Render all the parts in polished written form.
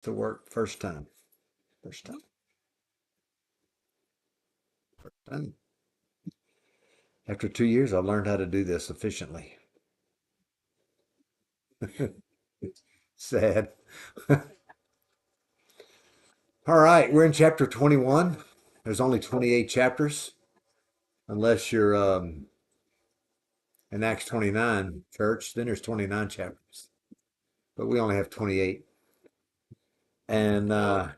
to work first time. First time. First time. After 2 years, I learned how to do this efficiently. Sad. All right, we're in chapter 21. There's only 28 chapters, unless you're in Acts 29 church, then there's 29 chapters. But we only have 28. And I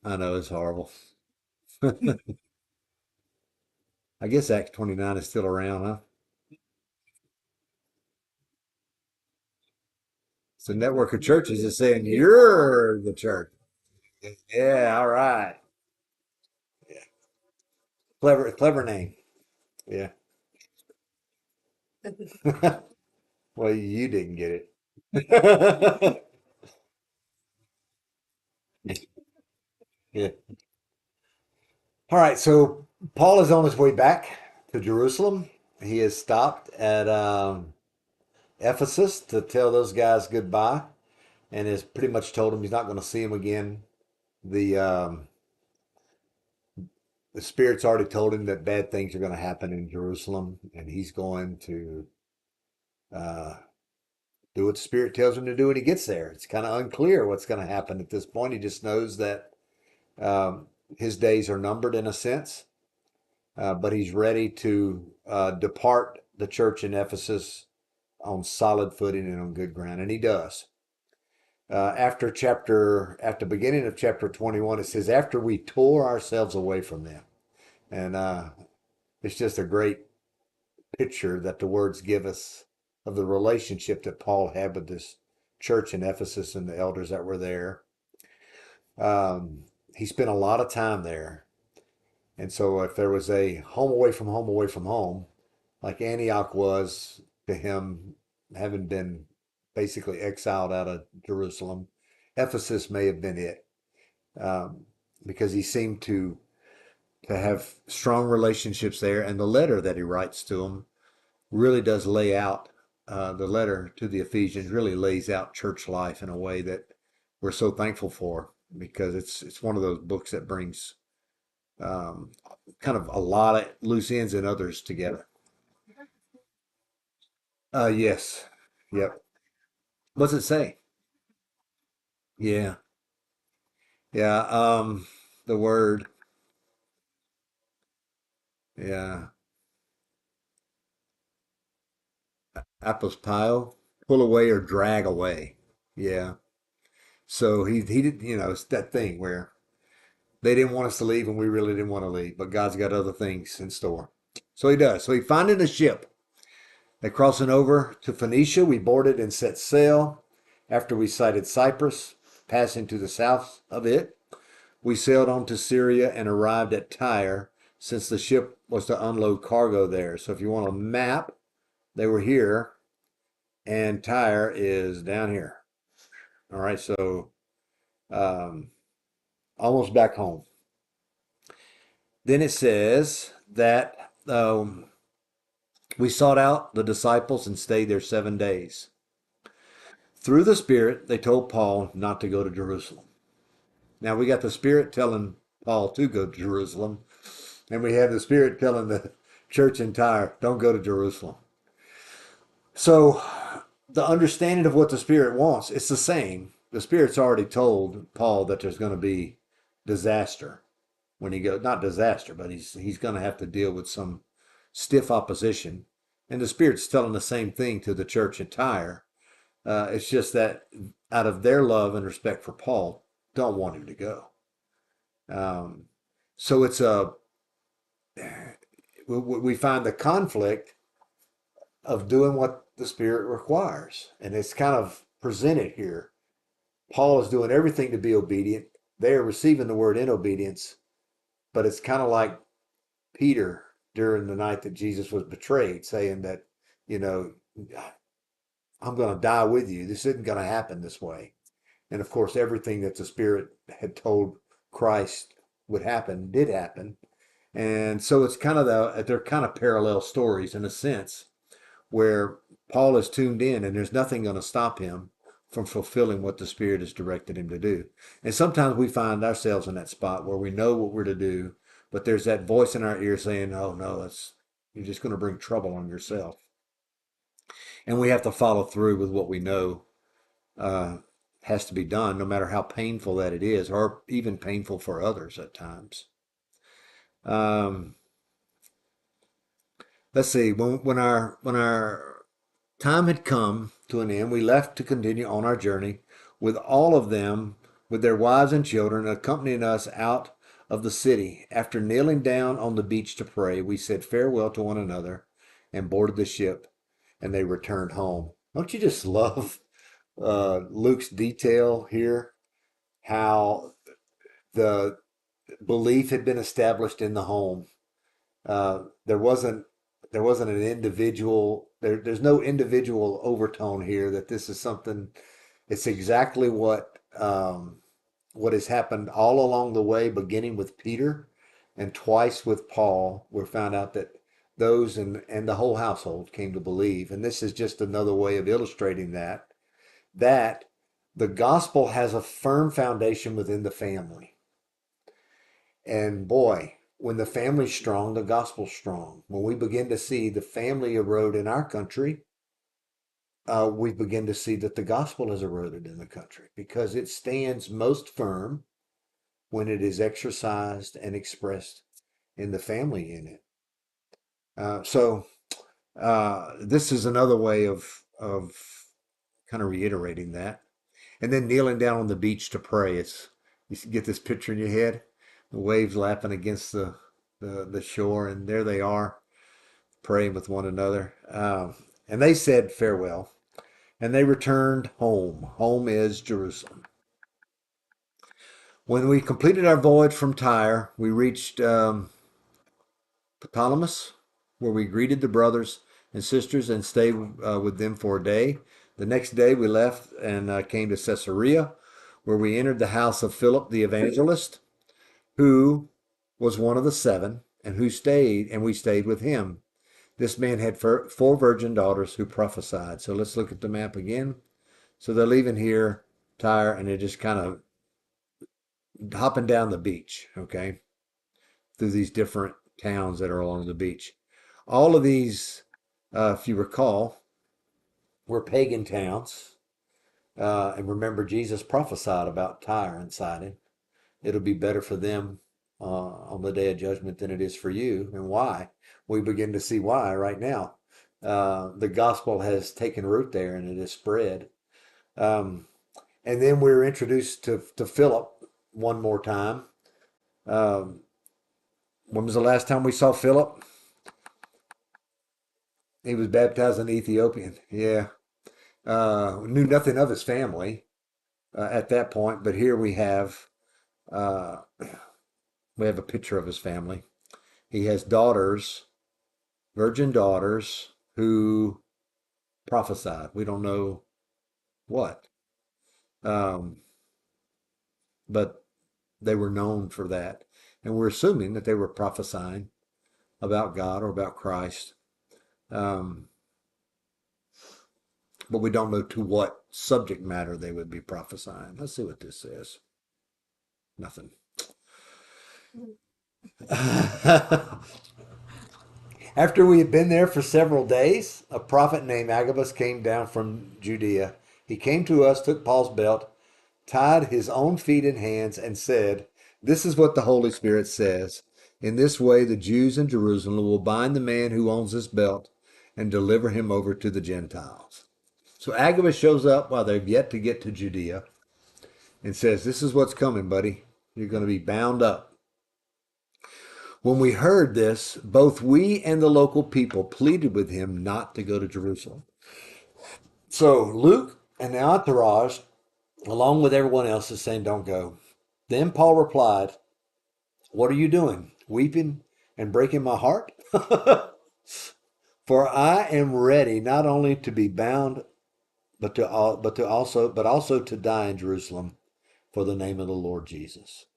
know it's horrible. I guess Acts 29 is still around, huh? It's a network of churches that's saying, you're the church. Yeah, all right. Yeah. Clever, clever name. Yeah. Well, you didn't get it. Yeah. All right, so Paul is on his way back to Jerusalem. He has stopped at Ephesus to tell those guys goodbye, and has pretty much told them he's not going to see them again. The um, the Spirit's already told him that bad things are going to happen in Jerusalem, and he's going to uh, do what the Spirit tells him to do when he gets there. It's kind of unclear what's going to happen at this point. He just knows that um, his days are numbered in a sense, but he's ready to depart the church in Ephesus on solid footing and on good ground, and he does. At the beginning of chapter 21, it says, after we tore ourselves away from them. And it's just a great picture that the words give us of the relationship that Paul had with this church in Ephesus and the elders that were there. He spent a lot of time there. And so if there was a home away from home, away from home, like Antioch was to him, having been basically exiled out of Jerusalem, Ephesus may have been it, um, because he seemed to have strong relationships there. And the letter that he writes to them really does lay out, the letter to the Ephesians really lays out church life in a way that we're so thankful for, because it's one of those books that brings um, kind of a lot of loose ends and others together. Yes. Yep. What's it say? Yeah. Yeah. The word. Yeah. Apospio, pull away or drag away. Yeah. So he did, it's that thing where they didn't want us to leave and we really didn't want to leave, but God's got other things in store. So he does. So he finding a ship. They crossing over to Phoenicia. We boarded and set sail. After we sighted Cyprus, passing to the south of it, we sailed on to Syria and arrived at Tyre, since the ship was to unload cargo there. So if you want a map, they were here, and Tyre is down here. All right, so um, almost back home. Then it says that we sought out the disciples and stayed there 7 days. Through the Spirit, they told Paul not to go to Jerusalem. Now we got the Spirit telling Paul to go to Jerusalem, and we have the Spirit telling the church in Tyre, don't go to Jerusalem. So the understanding of what the Spirit wants, it's the same. The Spirit's already told Paul that there's going to be disaster when he goes, not disaster, but he's going to have to deal with some stiff opposition. And the Spirit's telling the same thing to the church at Tyre. It's just that out of their love and respect for Paul, don't want him to go. Um, so it's a we find the conflict of doing what the Spirit requires, and it's kind of presented here. Paul is doing everything to be obedient. They are receiving the word in obedience, but it's kind of like Peter during the night that Jesus was betrayed, saying that, you know, I'm going to die with you. This isn't going to happen this way. And of course, everything that the Spirit had told Christ would happen did happen. And so it's kind of they're kind of parallel stories in a sense, where Paul is tuned in and there's nothing going to stop him from fulfilling what the Spirit has directed him to do. And sometimes we find ourselves in that spot where we know what we're to do, but there's that voice in our ear saying, "Oh no, you're just going to bring trouble on yourself." And we have to follow through with what we know uh, has to be done, no matter how painful that it is, or even painful for others at times. Um, let's see. When our time had come to an end, we left to continue on our journey with all of them, with their wives and children, accompanying us out of the city. After kneeling down on the beach to pray, we said farewell to one another and boarded the ship, and they returned home. Don't you just love Luke's detail here? How the belief had been established in the home. There wasn't an individual there's no individual overtone here that this is something. It's exactly what has happened all along the way, beginning with Peter and twice with Paul. We found out that those and the whole household came to believe, and this is just another way of illustrating that the gospel has a firm foundation within the family. And boy, when the family's strong, the gospel's strong. When we begin to see the family erode in our country, we begin to see that the gospel has eroded in the country because it stands most firm when it is exercised and expressed in the family unit. So this is another way of kind of reiterating that. And then kneeling down on the beach to pray. You get this picture in your head, the waves lapping against the shore, and there they are praying with one another. And they said farewell, and they returned home. Home is Jerusalem. When we completed our voyage from Tyre, we reached Ptolemais, where we greeted the brothers and sisters and stayed with them for a day. The next day we left and came to Caesarea, where we entered the house of Philip the evangelist, who was one of the seven, and we stayed with him. This man had four virgin daughters who prophesied. So let's look at the map again. So they're leaving here, Tyre, and they're just kind of hopping down the beach, okay, through these different towns that are along the beach. All of these, if you recall, were pagan towns. And remember, Jesus prophesied about Tyre and Sidon. It'll be better for them on the day of judgment than it is for you. And why? We begin to see why right now. The gospel has taken root there and it has spread. Um, and then we were introduced to Philip one more time. Um, when was the last time we saw Philip? He was baptized an Ethiopian. Yeah. Knew nothing of his family at that point, but here uh, we have a picture of his family. He has daughters, virgin daughters, who prophesied. We don't know what, um, but they were known for that, and we're assuming that they were prophesying about God or about Christ. Um, but we don't know to what subject matter they would be prophesying. Let's see what this says. Nothing. After we had been there for several days, a prophet named Agabus came down from Judea. He came to us, took Paul's belt, tied his own feet and hands, and said, "This is what the Holy Spirit says. In this way, the Jews in Jerusalem will bind the man who owns this belt and deliver him over to the Gentiles." So Agabus shows up while they've yet to get to Judea and says, "This is what's coming, buddy. You're going to be bound up." When we heard this, both we and the local people pleaded with him not to go to Jerusalem. So Luke and the entourage, along with everyone else, is saying, "Don't go." Then Paul replied, "What are you doing? Weeping and breaking my heart? For I am ready not only to be bound, but also to die in Jerusalem for the name of the Lord Jesus."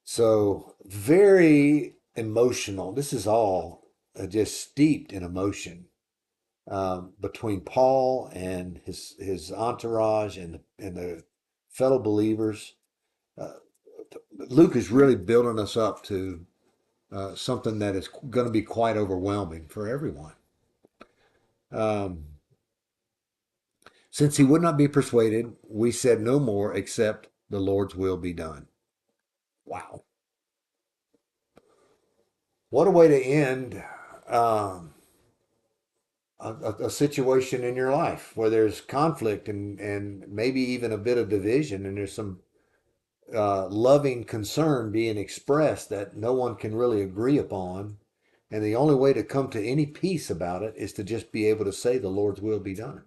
So very emotional. This is all just steeped in emotion. between Paul and his entourage and the fellow believers. Uh, Luke is really building us up to something that is going to be quite overwhelming for everyone. Um, since he would not be persuaded, we said no more except the Lord's will be done. Wow. What a way to end um, a situation in your life where there's conflict and maybe even a bit of division, and there's some loving concern being expressed that no one can really agree upon. And the only way to come to any peace about it is to just be able to say the Lord's will be done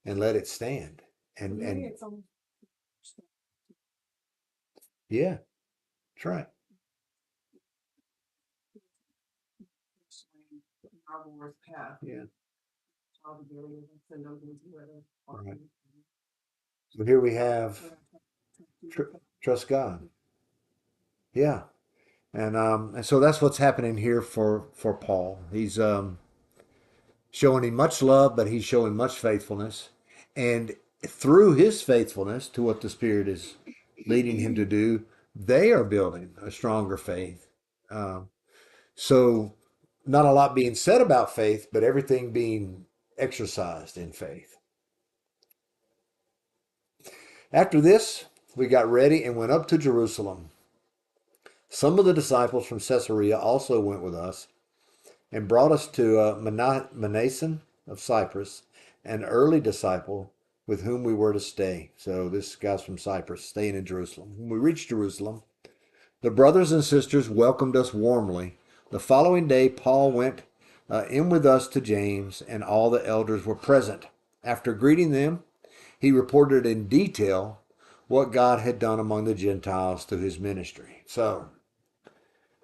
and let it stand. And yeah, that's right. Yeah. Right. So here we have trust God. Yeah. And so that's what's happening here for Paul. He's showing him much love, but he's showing much faithfulness. And through his faithfulness to what the Spirit is leading him to do, they are building a stronger faith. Um, so, not a lot being said about faith, but everything being exercised in faith. After this, we got ready and went up to Jerusalem. Some of the disciples from Caesarea also went with us and brought us to Manason of Cyprus, an early disciple with whom we were to stay. So this guy's from Cyprus, staying in Jerusalem. When we reached Jerusalem, the brothers and sisters welcomed us warmly. The following day, Paul went in with us to James, and all the elders were present. After greeting them, he reported in detail what God had done among the Gentiles through his ministry. So,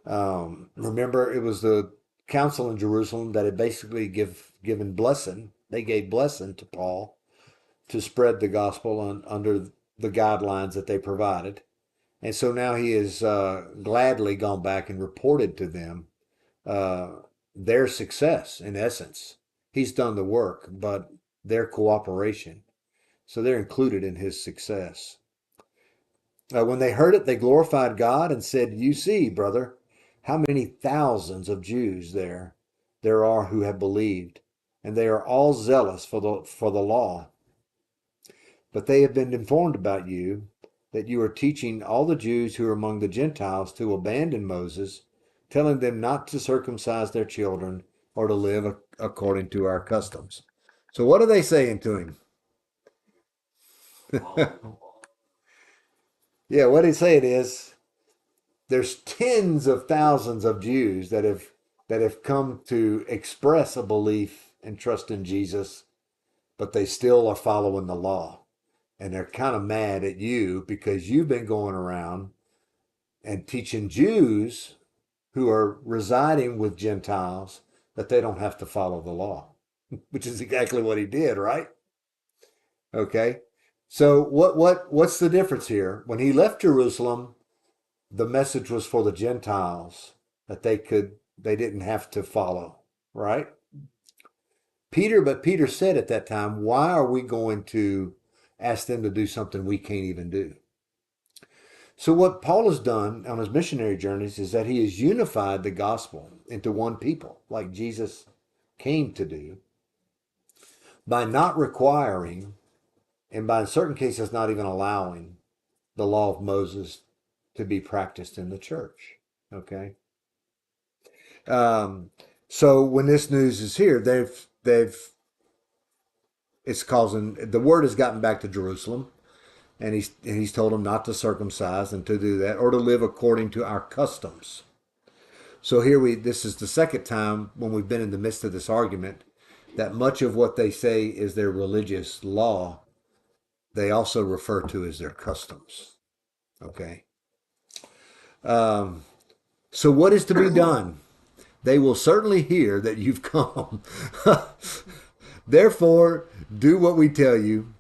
remember, it was the council in Jerusalem that had basically given blessing. They gave blessing to Paul to spread the gospel under the guidelines that they provided. And so now he has gladly gone back and reported to them uh, their success, in essence. He's done the work, but their cooperation. So they're included in his success. When they heard it, they glorified God and said, "You see, brother, how many thousands of Jews there are who have believed, and they are all zealous for the law. But they have been informed about you, that you are teaching all the Jews who are among the Gentiles to abandon Moses, telling them not to circumcise their children or to live according to our customs." So what are they saying to him? Yeah, what he's saying is there's tens of thousands of Jews that have come to express a belief and trust in Jesus, but they still are following the law. And they're kind of mad at you because you've been going around and teaching Jews who are residing with Gentiles that they don't have to follow the law, which is exactly what he did, right? Okay. So what's the difference here? When he left Jerusalem, the message was for the Gentiles that they didn't have to follow, right? But Peter said at that time, "Why are we going to ask them to do something we can't even do?" So what Paul has done on his missionary journeys is that he has unified the gospel into one people, like Jesus came to do, by not requiring, and by in certain cases not even allowing, the law of Moses to be practiced in the church. Okay. Um, so when this news is here, it's causing the word has gotten back to Jerusalem, and he's told them not to circumcise and to do that or to live according to our customs. So this is the second time when we've been in the midst of this argument that much of what they say is their religious law, they also refer to as their customs. Okay. Um, so what is to be done? They will certainly hear that you've come. Therefore, do what we tell you.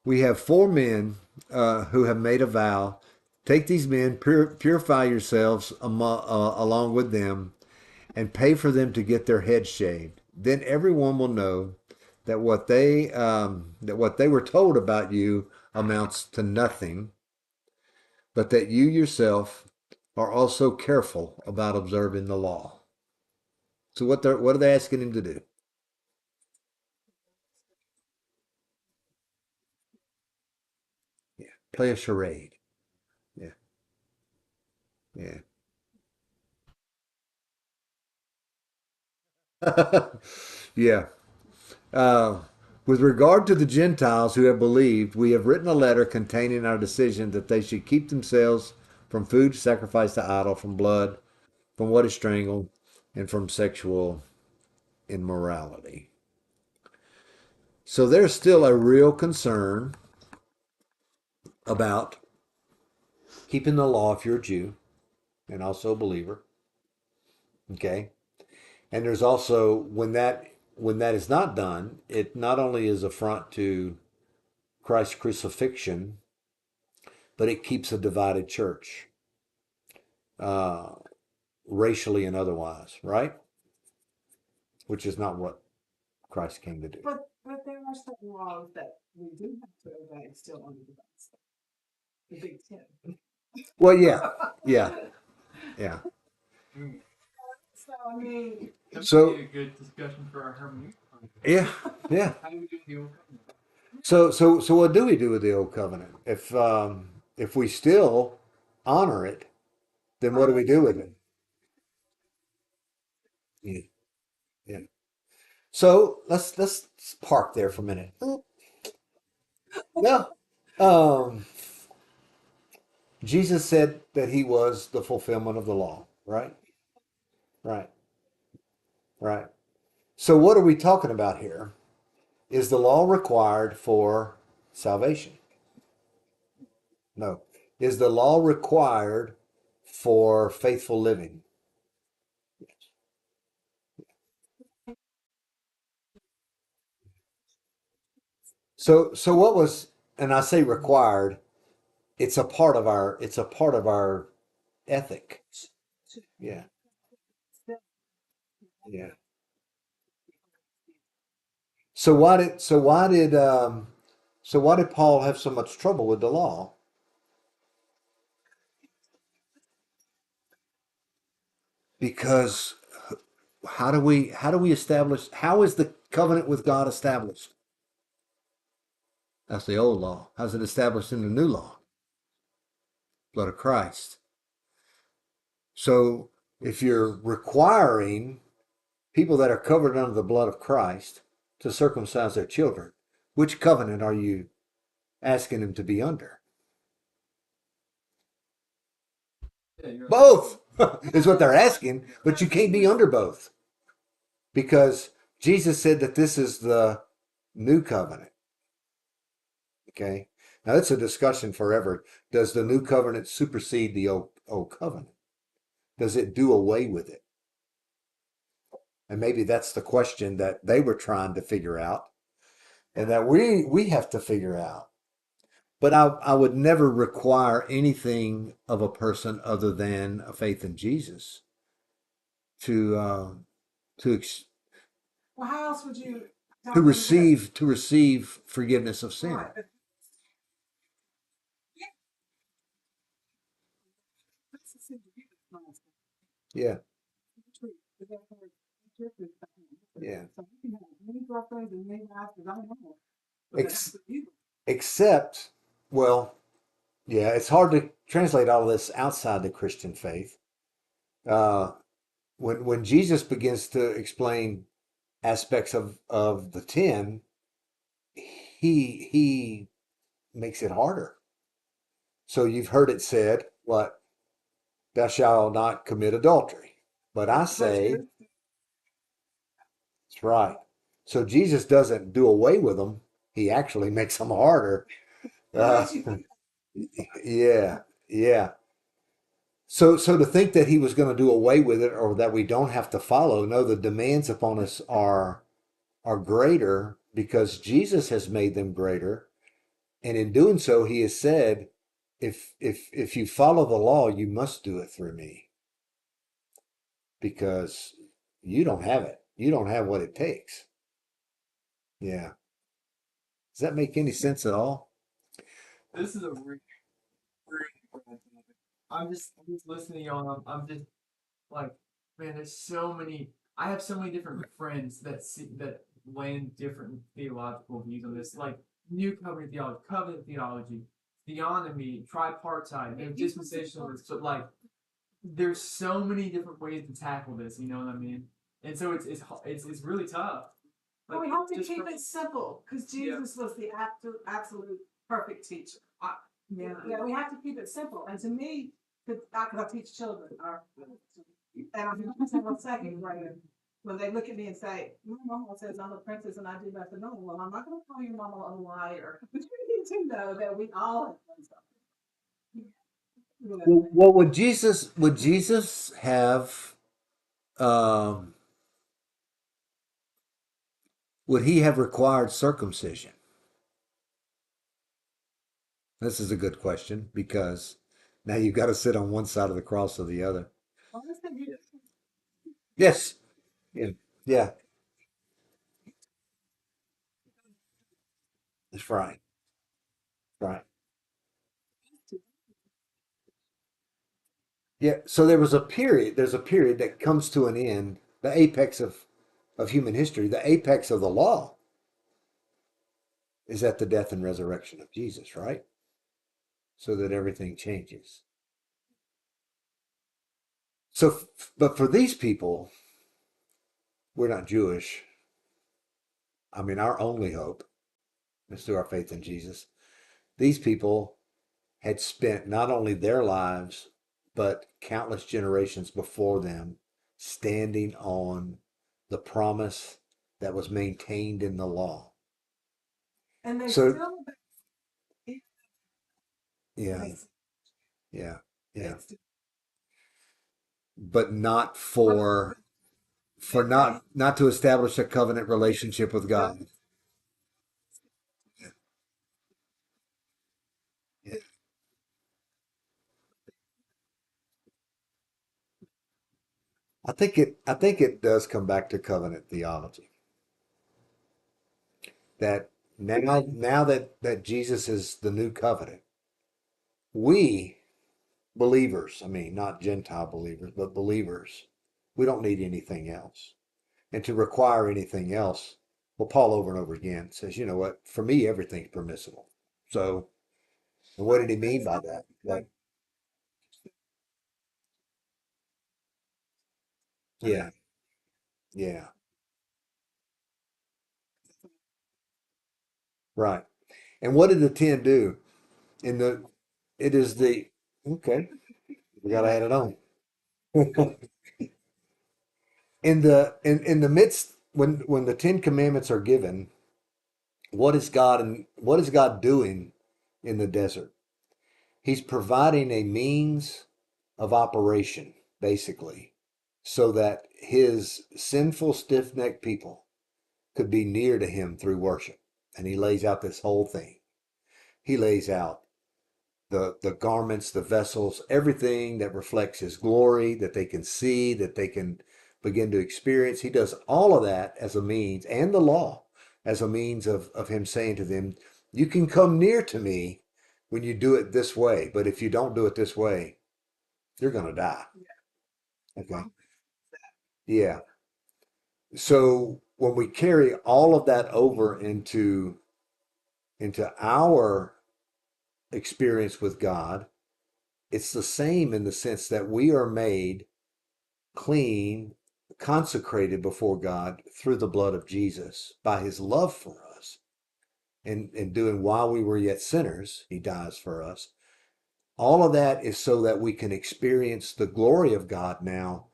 We have 4 men who have made a vow. Take these men, purify yourselves along with them, and pay for them to get their heads shaved. then everyone will know that what they were told about you amounts to nothing, but that you yourself are also careful about observing the law. So what are they asking him to do? Yeah, play a charade. Yeah, yeah. Yeah. Uh, with regard to the Gentiles who have believed, we have written a letter containing our decision that they should keep themselves from food sacrificed to idol, from blood, from what is strangled, and from sexual immorality. So there's still a real concern about keeping the law if you're a Jew and also a believer. Okay. And there's also when that is not done, it not only is affront to Christ's crucifixion, but it keeps a divided church, uh, racially and otherwise, right? Which is not what Christ came to do. But there are some laws that we do have to obey still under the Big Ten. Well, yeah, yeah, yeah. So I mean, So a good discussion for our hermeneutic. yeah, yeah. How do we do the old covenant? So what do we do with the old covenant? If we still honor it, then what do we do with it? Yeah, yeah. So let's park there for a minute. Yeah. Um, Jesus said that he was the fulfillment of the law, right? Right, right. So what are we talking about here? Is the law required for salvation? No. Is the law required for faithful living? So what was, and I say required, it's a part of our ethic. Yeah, yeah. So why did Paul have so much trouble with the law? Because how do we establish, how is the covenant with God established? That's the old law. How's it established in the new law? Blood of Christ. So if you're requiring people that are covered under the blood of Christ to circumcise their children, which covenant are you asking them to be under? Yeah, you're right. Both is what they're asking, but you can't be under both because Jesus said that this is the new covenant. Okay. Now it's a discussion forever. Does the new covenant supersede the old covenant? Does it do away with it? And maybe that's the question that they were trying to figure out and that we have to figure out. But I would never require anything of a person other than a faith in Jesus to to ex- well, how else would you to tell them that? receive forgiveness of sin. Right, but that's the thing to do with Christ. Yeah, True. But that's what church is about. yeah. So you can have many girlfriends and many wives, because I know. But that's Ex- for you. except, well, yeah, it's hard to translate all of this outside the Christian faith. Uh, when Jesus begins to explain aspects of the 10, he makes it harder. So you've heard it said, what? Thou shalt not commit adultery. But I say, it's right. So Jesus doesn't do away with them. He actually makes them harder. Uh, yeah, yeah. So to think that he was going to do away with it or that we don't have to follow, no, the demands upon us are greater because Jesus has made them greater. And in doing so, he has said, if you follow the law, you must do it through me because you don't have it. you don't have what it takes. Yeah. Does that make any sense at all? This is a really, really important topic. I'm just listening to y'all. I'm just like, man, there's so many. I have so many different friends that land different theological views on this, like New Covenant theology, theonomy, tripartite, dispensationalists. But like, there's so many different ways to tackle this. You know what I mean? And so it's really tough. But we have to just keep from- it simple because Jesus was the absolute perfect teacher. Yeah, we have to keep it simple. And to me, because I teach children, and I'm in second grade, when they look at me and say, "My mama says I'm a princess and I do nothing." No, well, I'm not going to call your mama a liar, but you need to know that we all have done something. You know, Well, would Jesus have um would he have required circumcision? This is a good question because now you've got to sit on one side of the cross or the other. honestly, Yes. Yeah. Yeah. That's right. Right. Yeah. So there's a period that comes to an end, the apex of human history, the apex of the law is at the death and resurrection of Jesus, right? So that everything changes. So, but for these people, we're not Jewish. I mean, our only hope is through our faith in Jesus. These people had spent not only their lives, but countless generations before them standing on the promise that was maintained in the law. and they So, still, yeah, they, yeah, they yeah, still, but not for not to establish a covenant relationship with God. Yeah. I think it does come back to covenant theology. That now that Jesus is the new covenant, we believers, I mean not Gentile believers, but believers, we don't need anything else. And to require anything else, well, Paul over and over again says, you know what, for me everything's permissible. So, and what did he mean by that? Like, yeah, yeah, right. And what did the 10 do? In the it is the okay, we gotta add it on. In the midst when the Ten Commandments are given, what is God doing in the desert? He's providing a means of operation, basically, so that his sinful, stiff-necked people could be near to him through worship. And he lays out this whole thing. He lays out the garments, the vessels, everything that reflects his glory, that they can see, that they can begin to experience. He does all of that as a means, and the law as a means of him saying to them, you can come near to me when you do it this way, but if you don't do it this way, you're going to die. Okay. Yeah. So when we carry all of that over into our experience with God, it's the same in the sense that we are made clean, consecrated before God through the blood of Jesus by his love for us. And doing while we were yet sinners, he dies for us. All of that is so that we can experience the glory of God now,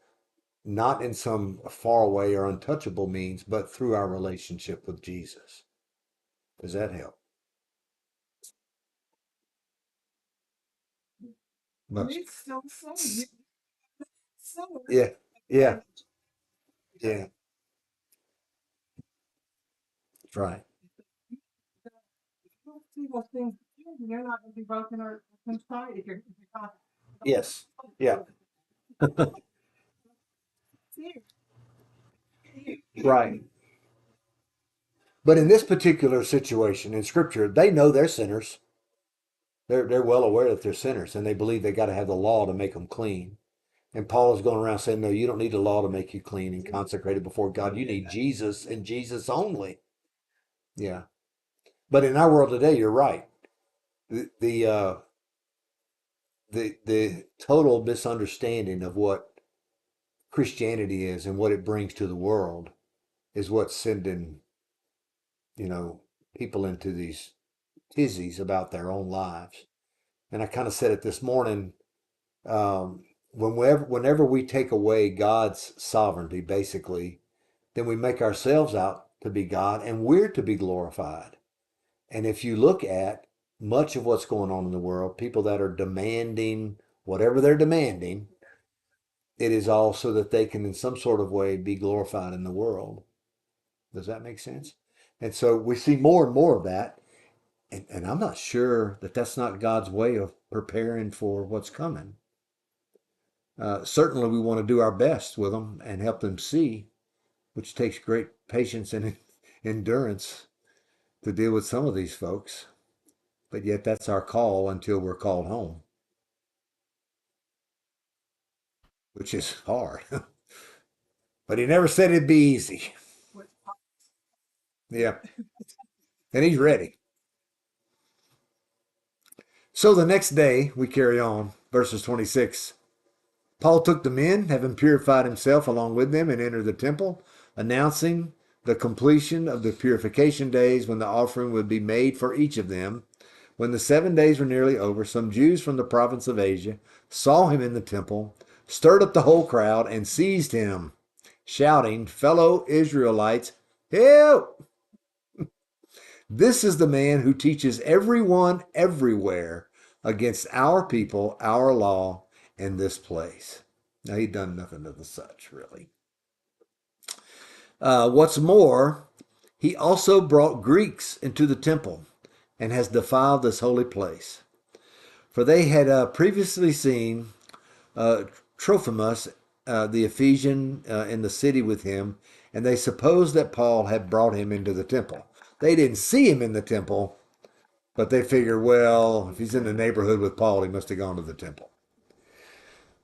not in some far away or untouchable means, but through our relationship with Jesus. Does that help? and Much. it's still saying, so, Yeah. Yeah. Yeah. That's right. don't see those things, you're not going to be broken or contrite if you're not. Yes. Yeah. Fear. Right. But in this particular situation in Scripture, they know they're sinners. They're well aware that they're sinners, and they believe they got to have the law to make them clean. And Paul is going around saying, no, you don't need the law to make you clean and consecrated before God. You need Jesus and Jesus only. Yeah. But in our world today, you're right. The total misunderstanding of what Christianity is and what it brings to the world is what's sending, you know, people into these tizzies about their own lives. And I kind of said it this morning. Whenever we take away God's sovereignty, basically, then we make ourselves out to be God and we're to be glorified. And if you look at much of what's going on in the world, people that are demanding whatever they're demanding, it is all so that they can, in some sort of way, be glorified in the world. Does that make sense? And so we see more and more of that. And I'm not sure that that's not God's way of preparing for what's coming. Certainly, we want to do our best with them and help them see, which takes great patience and endurance to deal with some of these folks. But yet, that's our call until we're called home, which is hard. But he never said it'd be easy. Yeah. And he's ready. So the next day, we carry on, verses 26. Paul took the men, having purified himself along with them, and entered the temple, announcing the completion of the purification days when the offering would be made for each of them. When the 7 days were nearly over, some Jews from the province of Asia saw him in the temple, stirred up the whole crowd, and seized him, shouting, "Fellow Israelites, help! This is the man who teaches everyone everywhere against our people, our law, and this place." Now, he'd done nothing of the such, really. What's more, he also brought Greeks into the temple and has defiled this holy place. For they had previously seen Trophimus, the Ephesian, in the city with him, and they supposed that Paul had brought him into the temple. They didn't see him in the temple, but they figured, well, if he's in the neighborhood with Paul, he must have gone to the temple.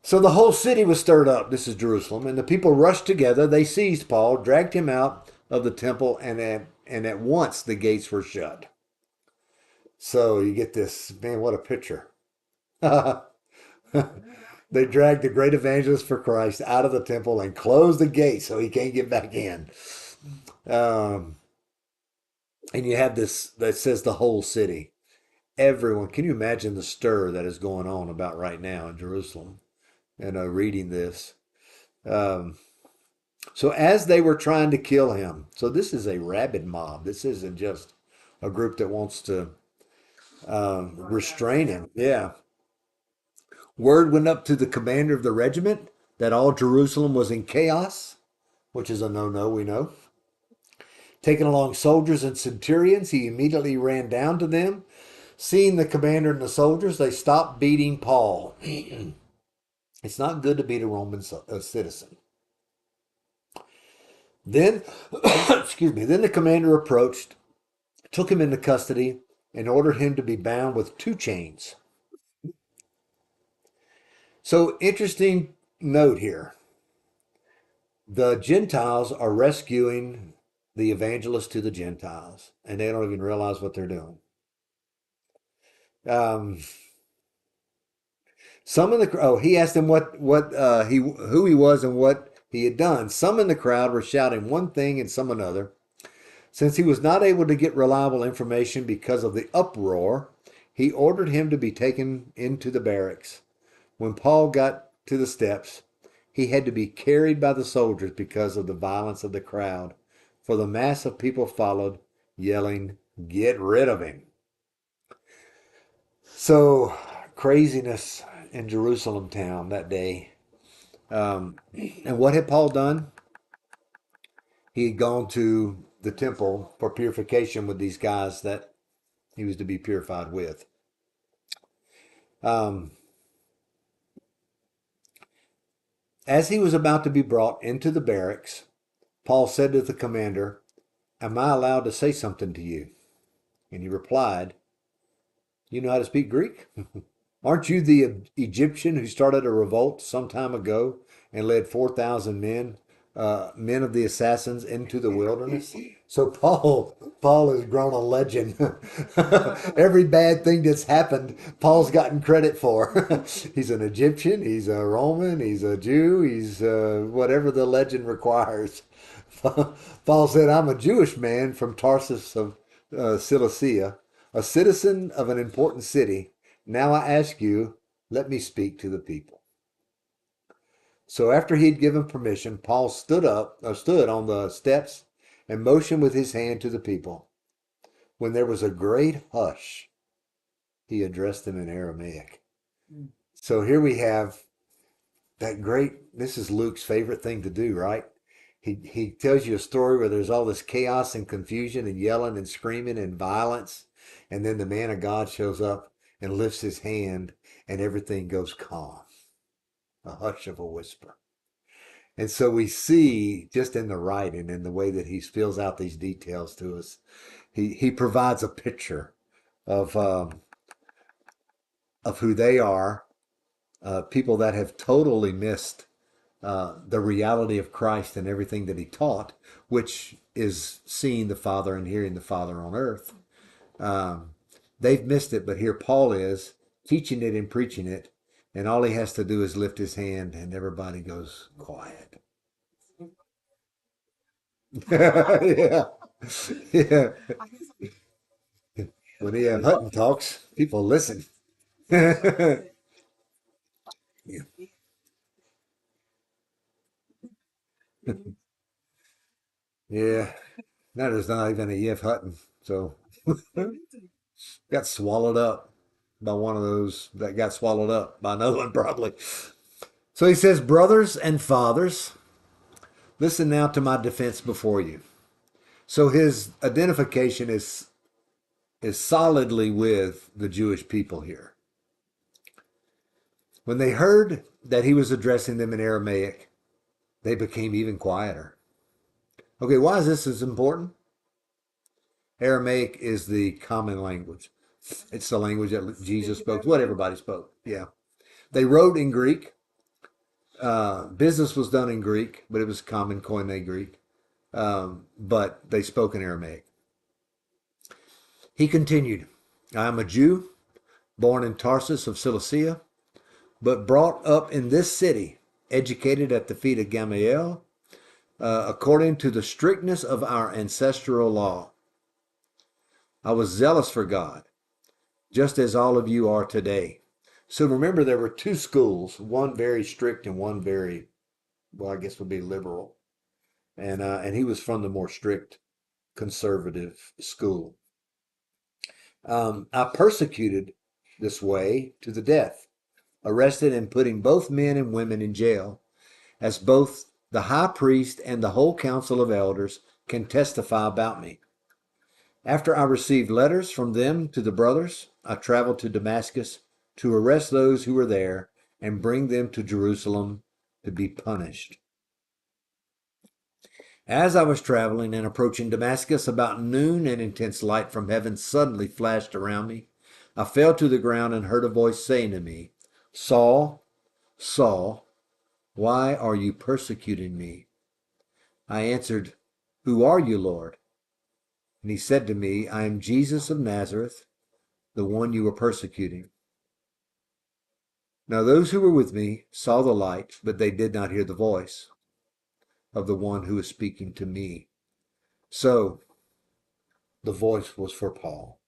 So the whole city was stirred up. This is Jerusalem. And the people rushed together. They seized Paul, dragged him out of the temple, and at once the gates were shut. So you get this, man, what a picture. They dragged the great evangelist for Christ out of the temple and closed the gate so he can't get back in. Um, and you have this that says the whole city. Everyone, can you imagine the stir that is going on about right now in Jerusalem? And reading this. Um, so as they were trying to kill him, so this is a rabid mob. This isn't just a group that wants to restrain him. Yeah. Word went up to the commander of the regiment that all Jerusalem was in chaos, which is a no-no, we know. Taking along soldiers and centurions, he immediately ran down to them. Seeing the commander and the soldiers, they stopped beating Paul. It's not good to beat a Roman citizen. Then, excuse me, then the commander approached, took him into custody, and ordered him to be bound with 2 chains. So, interesting note here. The Gentiles are rescuing the evangelist to the Gentiles, and they don't even realize what they're doing. Some in the he asked him who he was and what he had done. Some in the crowd were shouting one thing and some another. Since he was not able to get reliable information because of the uproar, he ordered him to be taken into the barracks. When Paul got to the steps, he had to be carried by the soldiers because of the violence of the crowd, for the mass of people followed, yelling, "Get rid of him." So, craziness in Jerusalem town that day. And what had Paul done? He had gone to the temple for purification with these guys that he was to be purified with. Um, as he was about to be brought into the barracks, Paul said to the commander, "Am I allowed to say something to you?" And he replied, "You know how to speak Greek? Aren't you the Egyptian who started a revolt some time ago and led 4,000 men, men of the assassins, into the wilderness?" So Paul has grown a legend. Every bad thing that's happened, Paul's gotten credit for. He's an Egyptian, he's a Roman, he's a Jew, he's whatever the legend requires. Paul said, "I'm a Jewish man from Tarsus of Cilicia, a citizen of an important city. Now I ask you, let me speak to the people." So after he'd given permission, Paul stood on the steps and motioned with his hand to the people. When there was a great hush, he addressed them in Aramaic. So here we have that great, this is Luke's favorite thing to do, right? He tells you a story where there's all this chaos and confusion and yelling and screaming and violence. And then the man of God shows up and lifts his hand and everything goes calm. A hush of a whisper. And so we see just in the writing and the way that he spills out these details to us, he provides a picture of who they are, people that have totally missed the reality of Christ and everything that he taught, which is seeing the Father and hearing the Father on earth. They've missed it, but here Paul is teaching it and preaching it, and all he has to do is lift his hand and everybody goes quiet. Yeah. Yeah. When E.F. Hutton talks, people listen. Yeah. Yeah. Now there's not even a E.F. Hutton. So got swallowed up by one of those that got swallowed up by another one, probably. So he says, "Brothers and fathers, listen now to my defense before you." So his identification is solidly with the Jewish people here. When they heard that he was addressing them in Aramaic, they became even quieter. Okay, why is this as important? Aramaic is the common language. It's the language that Jesus spoke, what everybody spoke. Yeah. They wrote in Greek. Business was done in Greek, but it was common Koine Greek. But they spoke in Aramaic. He continued, "I am a Jew, born in Tarsus of Cilicia, but brought up in this city, educated at the feet of Gamaliel, according to the strictness of our ancestral law. I was zealous for God, just as all of you are today." So remember, there were two schools, one very strict and one very, well, I guess would be liberal. And he was from the more strict conservative school. "I persecuted this way to the death, arrested and putting both men and women in jail, as both the high priest and the whole council of elders can testify about me. After I received letters from them to the brothers, I traveled to Damascus to arrest those who were there and bring them to Jerusalem to be punished. As I was traveling and approaching Damascus about noon, an intense light from heaven suddenly flashed around me. I fell to the ground and heard a voice saying to me, 'Saul, Saul, why are you persecuting me?' I answered, 'Who are you, Lord?' And he said to me, 'I am Jesus of Nazareth, the one you were persecuting.' Now those who were with me saw the light, but they did not hear the voice of the one who was speaking to me. So the voice was for Paul."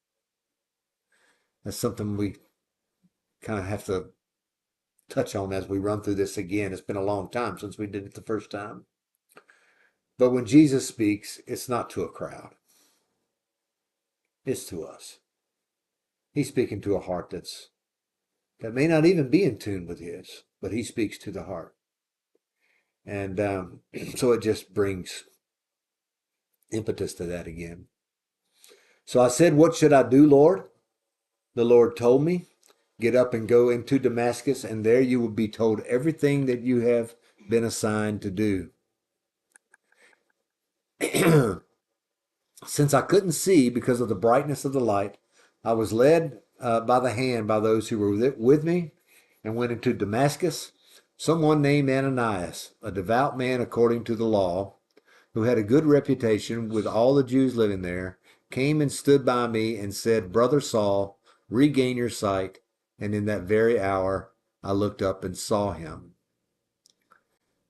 That's something we kind of have to touch on as we run through this again. It's been a long time since we did it the first time. But when Jesus speaks, it's not to a crowd. It's to us. He's speaking to a heart that may not even be in tune with his, but he speaks to the heart. And so it just brings impetus to that again. So I said, "What should I do, Lord?" The Lord told me, "Get up and go into Damascus, and there you will be told everything that you have been assigned to do." Since I couldn't see because of the brightness of the light, I was led by the hand by those who were with me and went into Damascus. Someone named Ananias, a devout man according to the law, who had a good reputation with all the Jews living there, came and stood by me and said, Brother Saul, regain your sight. And in that very hour I looked up and saw him.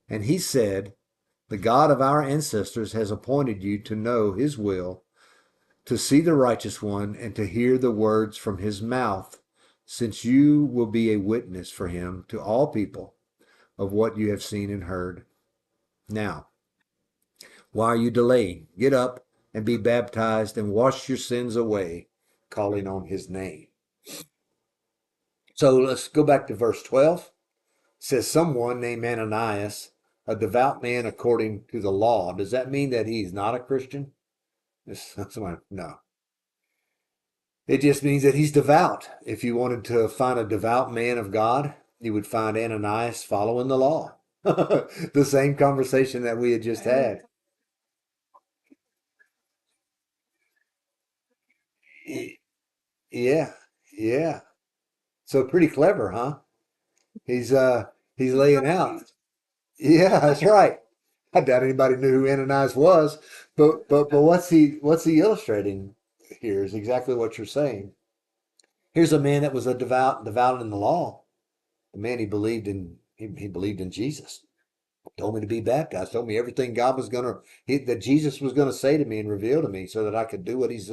And he said, The God of our ancestors has appointed you to know his will, to see the righteous one, and to hear the words from his mouth, since you will be a witness for him to all people of what you have seen and heard. Now, why are you delaying? Get up and be baptized and wash your sins away, calling on his name. So let's go back to verse 12. It says, someone named Ananias, a devout man according to the law. Does that mean that he's not a Christian? No. It just means that he's devout. If you wanted to find a devout man of God, you would find Ananias following the law. The same conversation that we had just had. Yeah, yeah. So pretty clever, huh? He's laying out. Yeah, that's right. I doubt anybody knew who Ananias was, but what's he illustrating here is exactly what you're saying. Here's a man that was a devout in the law. The man he believed in Jesus. Told me to be baptized. Told me everything God was that Jesus was gonna say to me and reveal to me, so that I could do what He's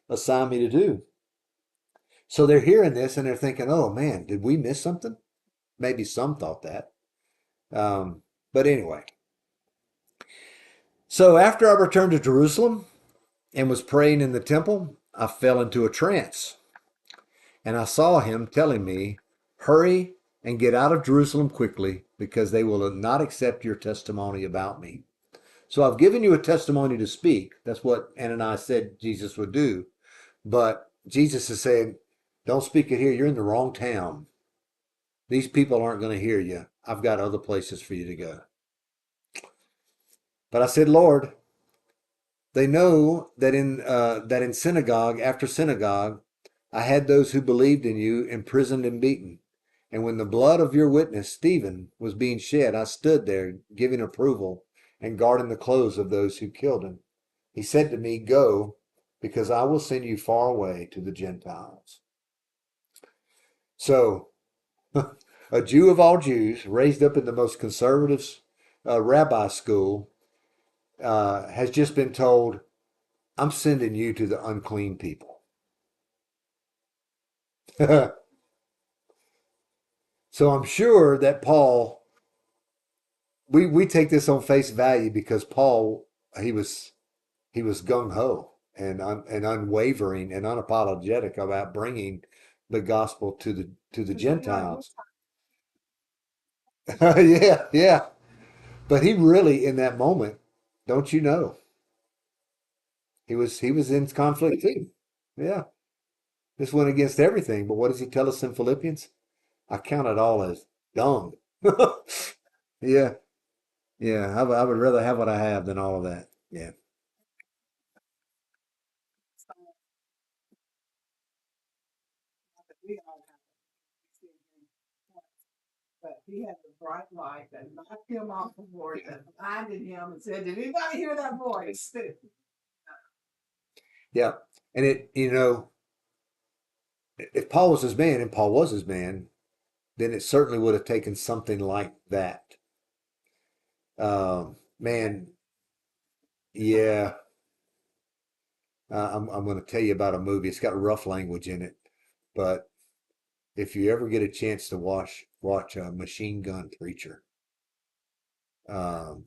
assigned me to do. So they're hearing this and they're thinking, "Oh man, did we miss something?" Maybe some thought that. But anyway, so after I returned to Jerusalem and was praying in the temple, I fell into a trance. And I saw him telling me, Hurry and get out of Jerusalem quickly, because they will not accept your testimony about me. So I've given you a testimony to speak. That's what Ananias said Jesus would do. But Jesus is saying, don't speak it here. You're in the wrong town. These people aren't going to hear you. I've got other places for you to go. But I said, Lord, they know that in synagogue after synagogue, I had those who believed in you imprisoned and beaten. And when the blood of your witness, Stephen, was being shed, I stood there giving approval and guarding the clothes of those who killed him. He said to me, Go, because I will send you far away to the Gentiles. So, a Jew of all Jews, raised up in the most conservative rabbi school, has just been told, I'm sending you to the unclean people. So I'm sure that Paul, we take this on face value because Paul, he was gung ho and unwavering and unapologetic about bringing the gospel to the Gentiles. Yeah, yeah. But he really, in that moment, don't you know, he was in conflict too. Yeah, this went against everything. But what does he tell us in Philippians? I count it all as dung. Yeah, yeah. I would rather have what I have than all of that. Yeah. We all have it. But he had the bright light that knocked him off the board, that blinded him and said, Did anybody hear that voice? Yeah. And if Paul was his man and Paul was his man, then it certainly would have taken something like that. Man, yeah. I'm going to tell you about a movie. It's got rough language in it, but if you ever get a chance to watch Machine Gun Preacher, um,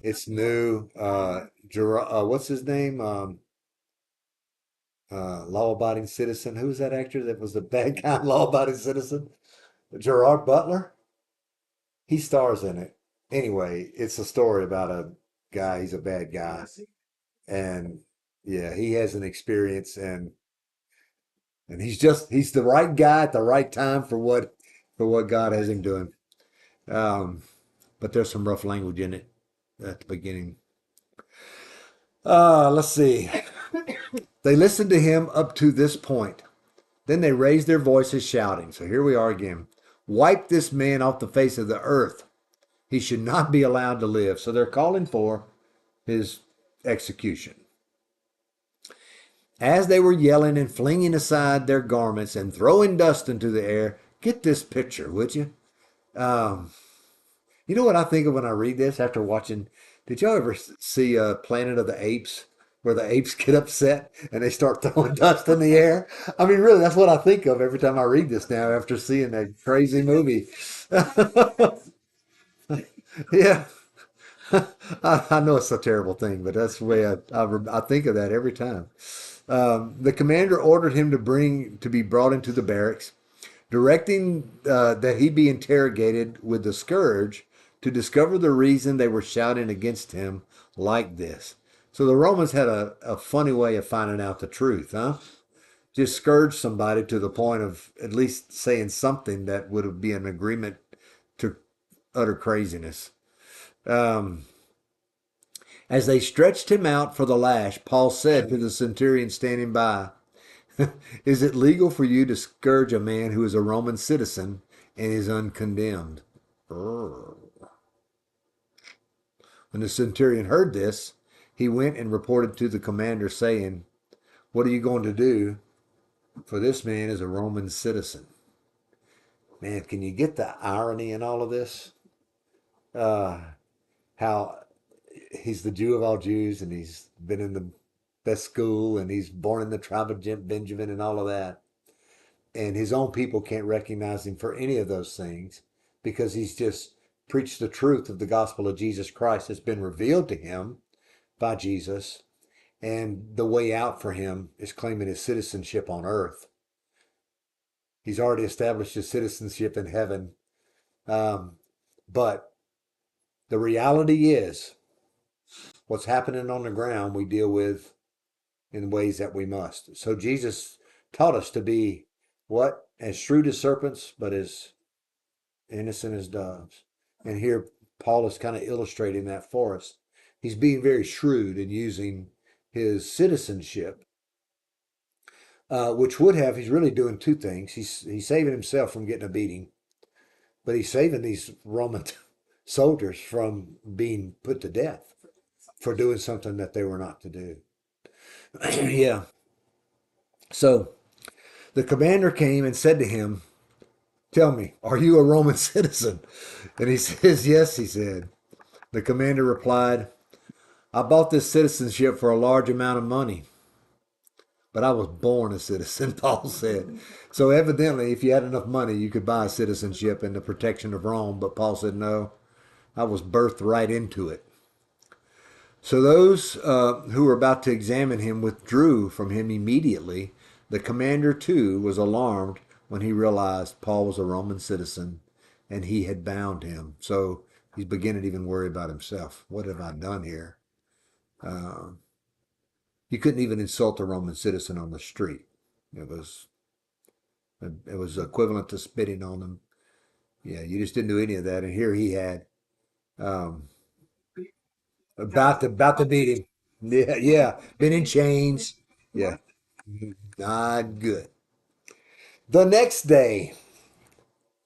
it's new. What's his name? Law-abiding citizen. Who was that actor that was the bad guy in Law-abiding citizen? Gerard Butler. He stars in it. Anyway, it's a story about a guy. He's a bad guy, and yeah, he has an experience, and he's the right guy at the right time for what God has him doing. Um, but there's some rough language in it at the beginning. Let's see. They listened to him up to this point. Then they raised their voices, shouting. So here we are again. Wipe this man off the face of the earth. He should not be allowed to live. So they're calling for his execution. As they were yelling and flinging aside their garments and throwing dust into the air, get this picture, would you? Um, you know what I think of when I read this after watching? Did y'all ever see Planet of the Apes, where the apes get upset and they start throwing dust in the air? I mean, really, that's what I think of every time I read this now after seeing that crazy movie. Yeah, I know it's a terrible thing, but that's the way I think of that every time. The commander ordered him to be brought into the barracks, directing that he be interrogated with the scourge to discover the reason they were shouting against him like this. So the Romans had a funny way of finding out the truth, huh? Just scourge somebody to the point of at least saying something that would be an agreement to utter craziness. Um, as they stretched him out for the lash, Paul said to the centurion standing by, is it legal for you to scourge a man who is a Roman citizen and is uncondemned? When the centurion heard this, he went and reported to the commander, saying, what are you going to do? For this man is a Roman citizen. Man, can you get the irony in all of this? How he's the Jew of all Jews, and he's been in the best school, and he's born in the tribe of Benjamin and all of that. And his own people can't recognize him for any of those things because he's just preached the truth of the gospel of Jesus Christ that's been revealed to him by Jesus. And the way out for him is claiming his citizenship on earth. He's already established his citizenship in heaven. But the reality is, what's happening on the ground we deal with in ways that we must. So Jesus taught us to be what? As shrewd as serpents, but as innocent as doves. And here Paul is kind of illustrating that for us. He's being very shrewd in using his citizenship, which would have, he's really doing two things. He's saving himself from getting a beating, but he's saving these Roman soldiers from being put to death for doing something that they were not to do. Yeah. So the commander came and said to him, tell me, are you a Roman citizen? And he says, yes, he said. The commander replied, I bought this citizenship for a large amount of money, but I was born a citizen, Paul said. So evidently, if you had enough money, you could buy a citizenship and the protection of Rome. But Paul said, no, I was birthed right into it. So those who were about to examine him withdrew from him immediately. The commander, too, was alarmed when he realized Paul was a Roman citizen and he had bound him. So he's beginning to even worry about himself. What have I done here? You couldn't even insult a Roman citizen on the street. It was equivalent to spitting on them. Yeah, you just didn't do any of that. And here he had about to beat him. Yeah, yeah, been in chains. Yeah, not good. The next day,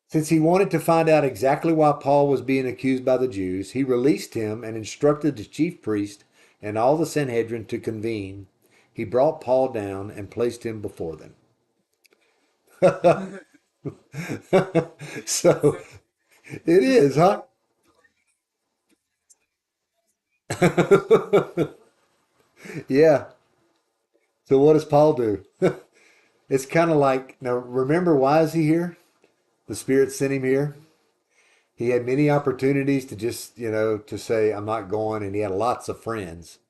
since he wanted to find out exactly why Paul was being accused by the Jews, he released him and instructed the chief priest and all the Sanhedrin to convene. He brought Paul down and placed him before them. So it is, huh? Yeah. So what does Paul do? It's kind of like, now remember, why is he here? The Spirit sent him here. He had many opportunities to just, to say, I'm not going. And he had lots of friends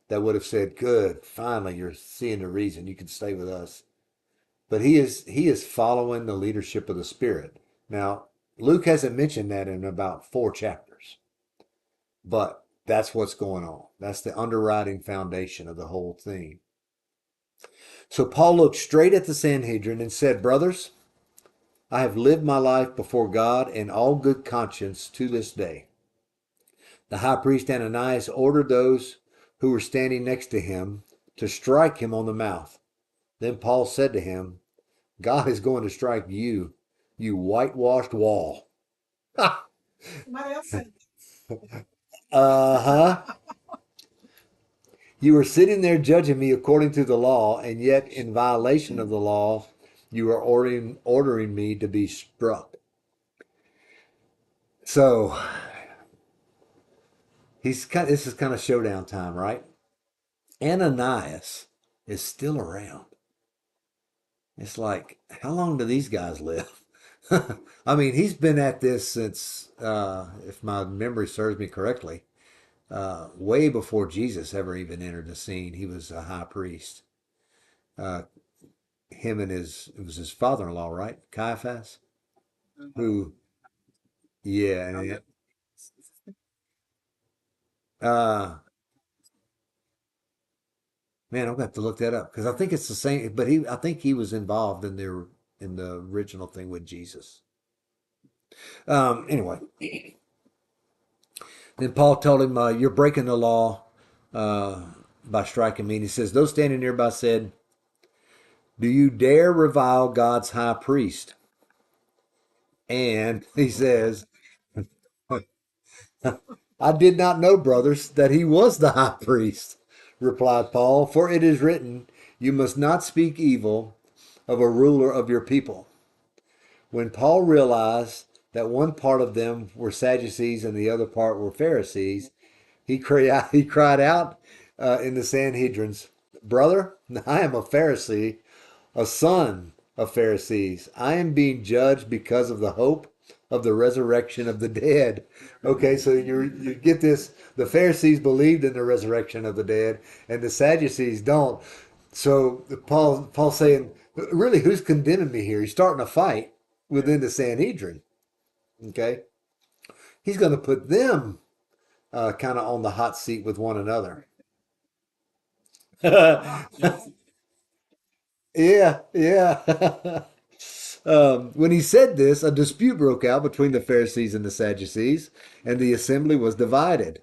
that would have said, good, finally, you're seeing the reason you can stay with us. But he is following the leadership of the Spirit. Now, Luke hasn't mentioned that in about 4 chapters. But that's what's going on. That's the underwriting foundation of the whole thing. So Paul looked straight at the Sanhedrin and said, brothers, I have lived my life before God in all good conscience to this day. The high priest Ananias ordered those who were standing next to him to strike him on the mouth. Then Paul said to him, God is going to strike you, you whitewashed wall. Somebody else said, Uh-huh. You are sitting there judging me according to the law, and yet in violation of the law, you are ordering me to be struck. So this is kind of showdown time, right? Ananias is still around. It's like, how long do these guys live? I mean, he's been at this since, if my memory serves me correctly, way before Jesus ever even entered the scene. He was a high priest. Uh, Him and it was his father-in-law, right? Caiaphas, who, yeah, and uh, man, I'm gonna have to look that up because I think it's the same. But I think he was involved in the original thing with Jesus. Anyway, then Paul told him, "You're breaking the law uh, by striking me." And he says, "Those standing nearby said, 'Do you dare revile God's high priest?'" And he says, "I did not know, brothers, that he was the high priest," replied Paul, "for it is written, 'You must not speak evil of a ruler of your people.'" When Paul realized that one part of them were Sadducees and the other part were Pharisees, he cried out in the Sanhedrins, "Brother, I am a Pharisee, a son of Pharisees. I am being judged because of the hope of the resurrection of the dead." Okay, so you get this. The Pharisees believed in the resurrection of the dead, and the Sadducees don't. So Paul's saying, really, who's condemning me here? He's starting a fight within the Sanhedrin. Okay, he's going to put them kind of on the hot seat with one another. Yeah, yeah. When he said this, a dispute broke out between the Pharisees and the Sadducees, and the assembly was divided.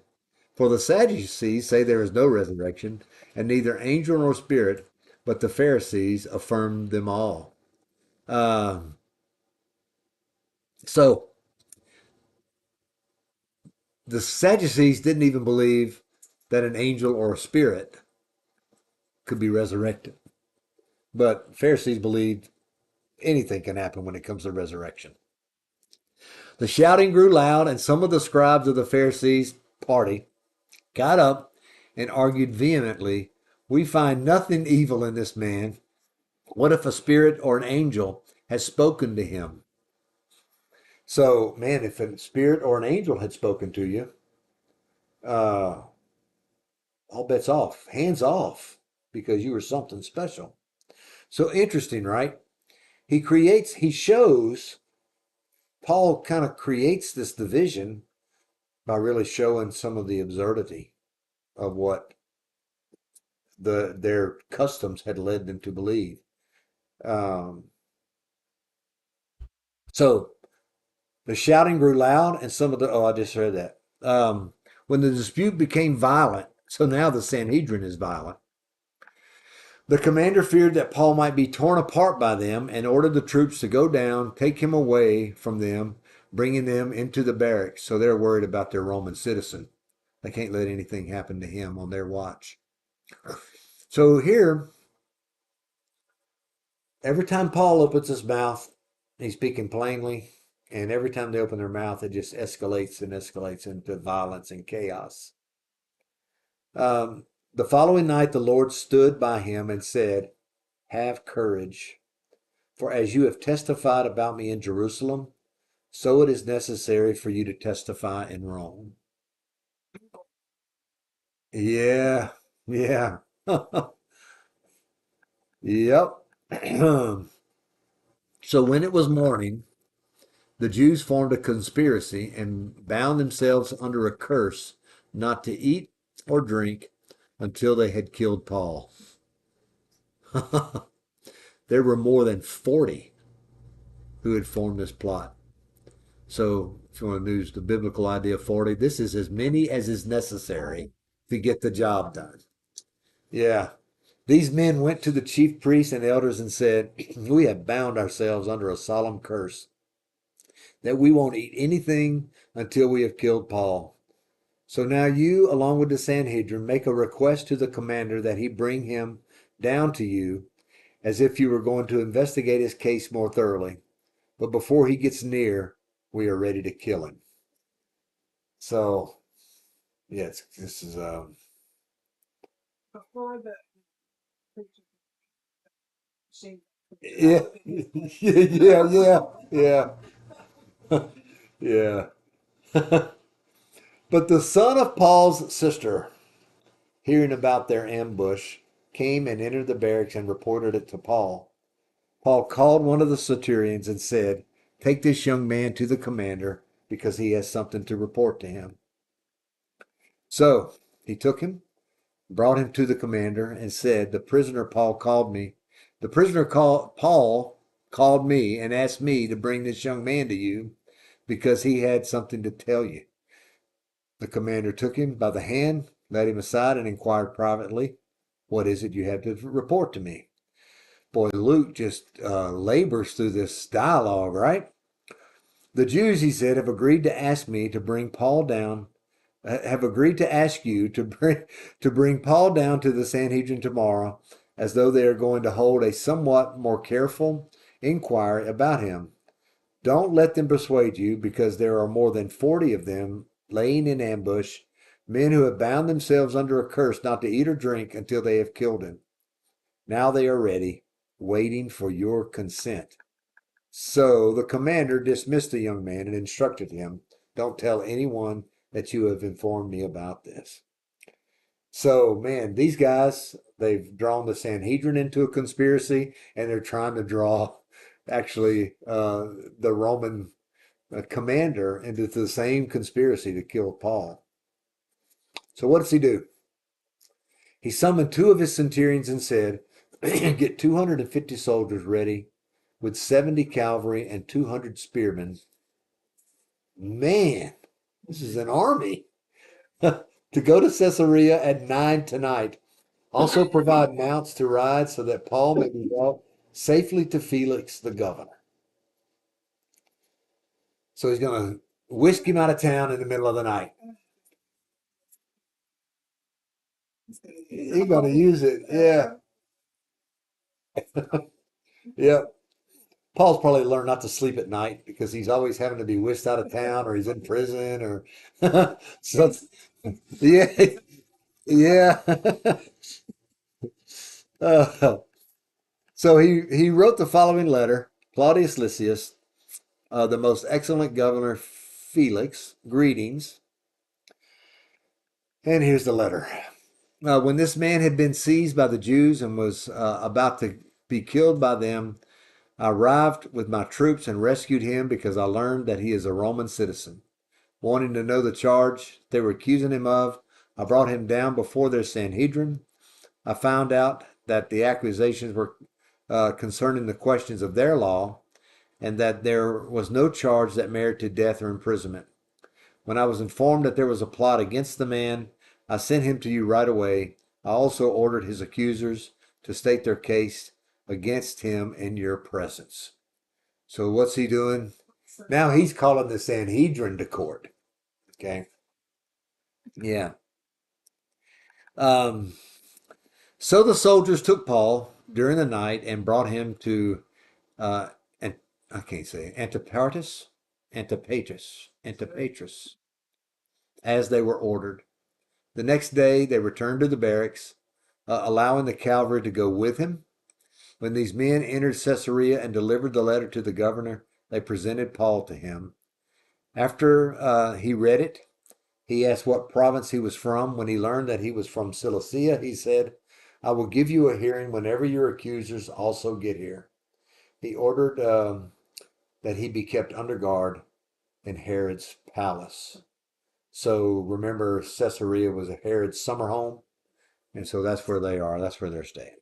For the Sadducees say there is no resurrection, and neither angel nor spirit, but the Pharisees affirm them all. Um, so the Sadducees didn't even believe that an angel or a spirit could be resurrected, but Pharisees believed anything can happen when it comes to resurrection. The shouting grew loud, and some of the scribes of the Pharisees' party got up and argued vehemently, "We find nothing evil in this man. What if a spirit or an angel has spoken to him?" So, man, if a spirit or an angel had spoken to you, uh, all bets off, hands off, because you were something special. So interesting, right? He shows, Paul kind of creates this division by really showing some of the absurdity of what their customs had led them to believe. Um, so the shouting grew loud, and some of the I just heard that. When the dispute became violent, so now the Sanhedrin is violent. The commander feared that Paul might be torn apart by them and ordered the troops to go down, take him away from them, bringing them into the barracks. So they're worried about their Roman citizen. They can't let anything happen to him on their watch. So here, every time Paul opens his mouth, he's speaking plainly. And every time they open their mouth, it just escalates and escalates into violence and chaos. The following night, the Lord stood by him and said, "Have courage, for as you have testified about me in Jerusalem, so it is necessary for you to testify in Rome." Yeah, yeah. Yep. So when it was morning, the Jews formed a conspiracy and bound themselves under a curse not to eat or drink until they had killed Paul. There were more than 40 who had formed this plot. So, if you want to use the biblical idea of 40, this is as many as is necessary to get the job done. Yeah. These men went to the chief priests and elders and said, "We have bound ourselves under a solemn curse that we won't eat anything until we have killed Paul. So now you, along with the Sanhedrin, make a request to the commander that he bring him down to you, as if you were going to investigate his case more thoroughly. But before he gets near, we are ready to kill him." So, yes, this is Before the preacher, she. yeah, yeah, yeah, yeah, yeah. But the son of Paul's sister, hearing about their ambush, came and entered the barracks and reported it to Paul. Paul called one of the centurions and said, "Take this young man to the commander, because he has something to report to him." So he took him, brought him to the commander, and said, The prisoner Paul called me and asked me to bring this young man to you because he had something to tell you." The commander took him by the hand, led him aside, and inquired privately, "What is it you have to report to me?" Boy, Luke just labors through this dialogue, right? "The Jews," he said, "have agreed to ask me to bring Paul down, have agreed to ask you to bring Paul down to the Sanhedrin tomorrow, as though they are going to hold a somewhat more careful inquiry about him. Don't let them persuade you, because there are more than 40 of them laying in ambush, men who have bound themselves under a curse not to eat or drink until they have killed him. Now they are ready, waiting for your consent." So the commander dismissed the young man and instructed him, "Don't tell anyone that you have informed me about this." So, man, these guys, they've drawn the Sanhedrin into a conspiracy, and they're trying to draw actually the Roman commander into the same conspiracy to kill Paul. So, what does he do? He summoned two of his centurions and said, "Get 250 soldiers ready with 70 cavalry and 200 spearmen." Man, this is an army. "To go to Caesarea at 9 tonight. Also provide mounts to ride so that Paul may be brought safely to Felix the governor." So he's going to whisk him out of town in the middle of the night. He's going to use it. Yeah. Yep. Paul's probably learned not to sleep at night because he's always having to be whisked out of town, or he's in prison, or so. Yeah, yeah. uh, so he wrote the following letter: "Claudius Lysias, the most excellent governor Felix, greetings." And here's the letter. "When this man had been seized by the Jews and was about to be killed by them, I arrived with my troops and rescued him because I learned that he is a Roman citizen. Wanting to know the charge they were accusing him of, I brought him down before their Sanhedrin. I found out that the accusations were concerning the questions of their law, and that there was no charge that merited death or imprisonment. When I was informed that there was a plot against the man, I sent him to you right away. I also ordered his accusers to state their case against him in your presence." So what's he doing? Now he's calling the Sanhedrin to court. Okay. Yeah. Um, so the soldiers took Paul during the night and brought him to, and I can't say Antipatris, as they were ordered. The next day they returned to the barracks, allowing the cavalry to go with him. When these men entered Caesarea and delivered the letter to the governor, they presented Paul to him. After he read it, he asked what province he was from. When he learned that he was from Cilicia, he said, "I will give you a hearing whenever your accusers also get here." He ordered that he be kept under guard in Herod's palace. So remember, Caesarea was a Herod's summer home, and so that's where they are. That's where they're staying.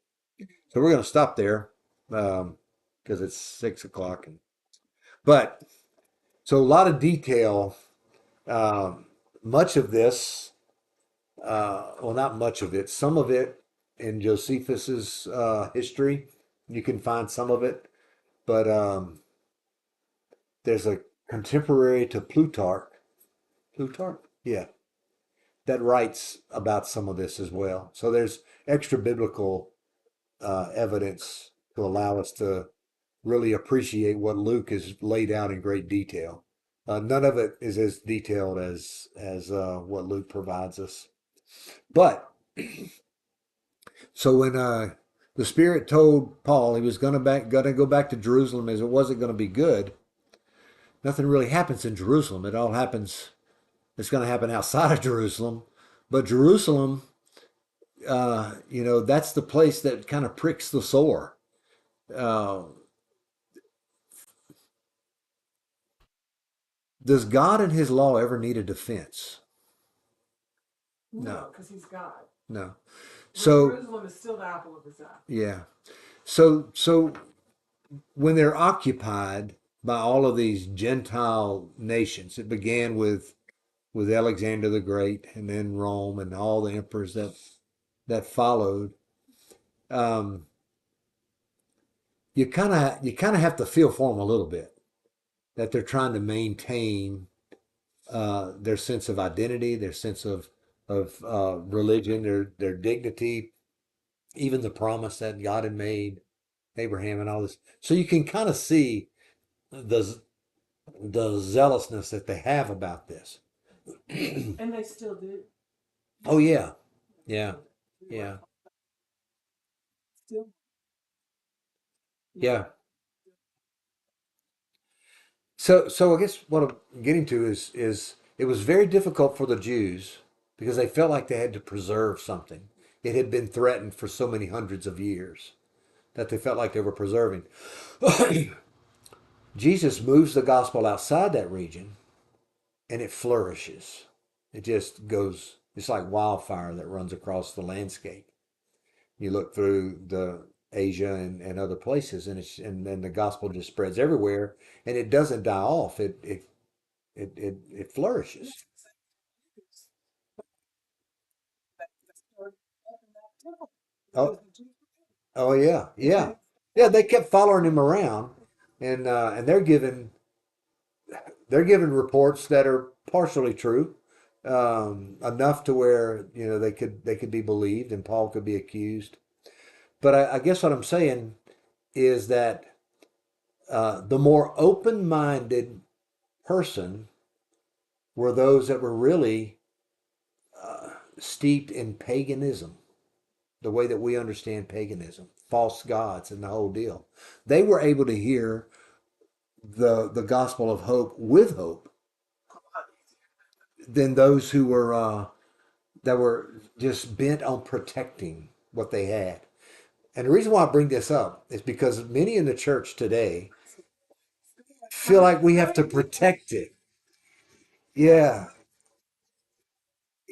So we're going to stop there because it's 6 o'clock. But so a lot of detail. Much of this well, not much of it. Some of it in Josephus's history, you can find some of it, but there's a contemporary to Plutarch. Plutarch, yeah, that writes about some of this as well. So there's extra biblical evidence to allow us to really appreciate what Luke has laid out in great detail. None of it is as detailed as what Luke provides us. But so when the Spirit told Paul he was gonna go back to Jerusalem as it wasn't going to be good, nothing really happens in Jerusalem. It all happens. It's going to happen outside of Jerusalem, but Jerusalem, that's the place that kind of pricks the sore. Uh, does God and His law ever need a defense? No, No, because he's God. no. But So Jerusalem is still the apple of his eye. yeah. So when they're occupied by all of these Gentile nations, it began with Alexander the Great, and then Rome, and all the emperors that followed. Um, you kind of have to feel for them a little bit that they're trying to maintain their sense of identity, their sense of religion, their dignity, even the promise that God had made Abraham and all this. So you can kind of see the the zealousness that they have about this. And they still do. Oh yeah, yeah, yeah, Still. yeah. So I guess what I'm getting to is it was very difficult for the Jews because they felt like they had to preserve something. It had been threatened for so many hundreds of years that they felt like they were preserving. Jesus moves the gospel outside that region and it flourishes. It just goes, it's like wildfire that runs across the landscape. You look through the Asia and other places and then the gospel just spreads everywhere and it doesn't die off. It flourishes. Oh, oh yeah, yeah, yeah. They kept following him around, and they're given reports that are partially true, enough to where they could be believed, and Paul could be accused. But I guess what I'm saying is that the more open-minded person were those that were really steeped in paganism, the way that we understand paganism, false gods, and the whole deal. They were able to hear the gospel of hope with hope than those who were that were just bent on protecting what they had. And the reason why I bring this up is because many in the church today feel like we have to protect it. Yeah,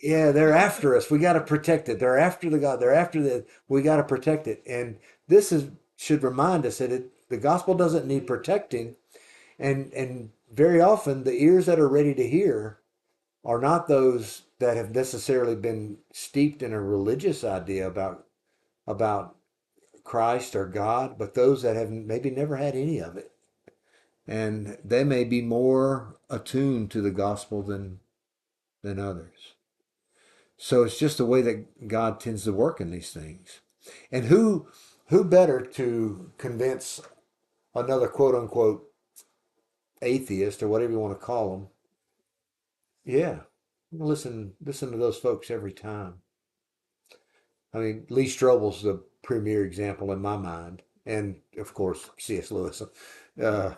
yeah, they're after us. We got to protect it. They're after the God. They're after the. We got to protect it. And this is should remind us that the gospel doesn't need protecting. And very often the ears that are ready to hear are not those that have necessarily been steeped in a religious idea about Christ or God, but those that have maybe never had any of it. And they may be more attuned to the gospel than others. So it's just the way that God tends to work in these things. And who better to convince another quote unquote atheist or whatever you want to call them? Yeah, listen to those folks every time. I mean, Lee Strobel's the premier example in my mind, and of course C.S. Lewis. Uh,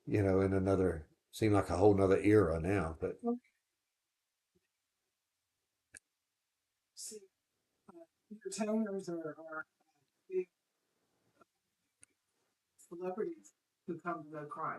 in another seem like a whole nother era now, but See, entertainers are big celebrities who come to know Christ.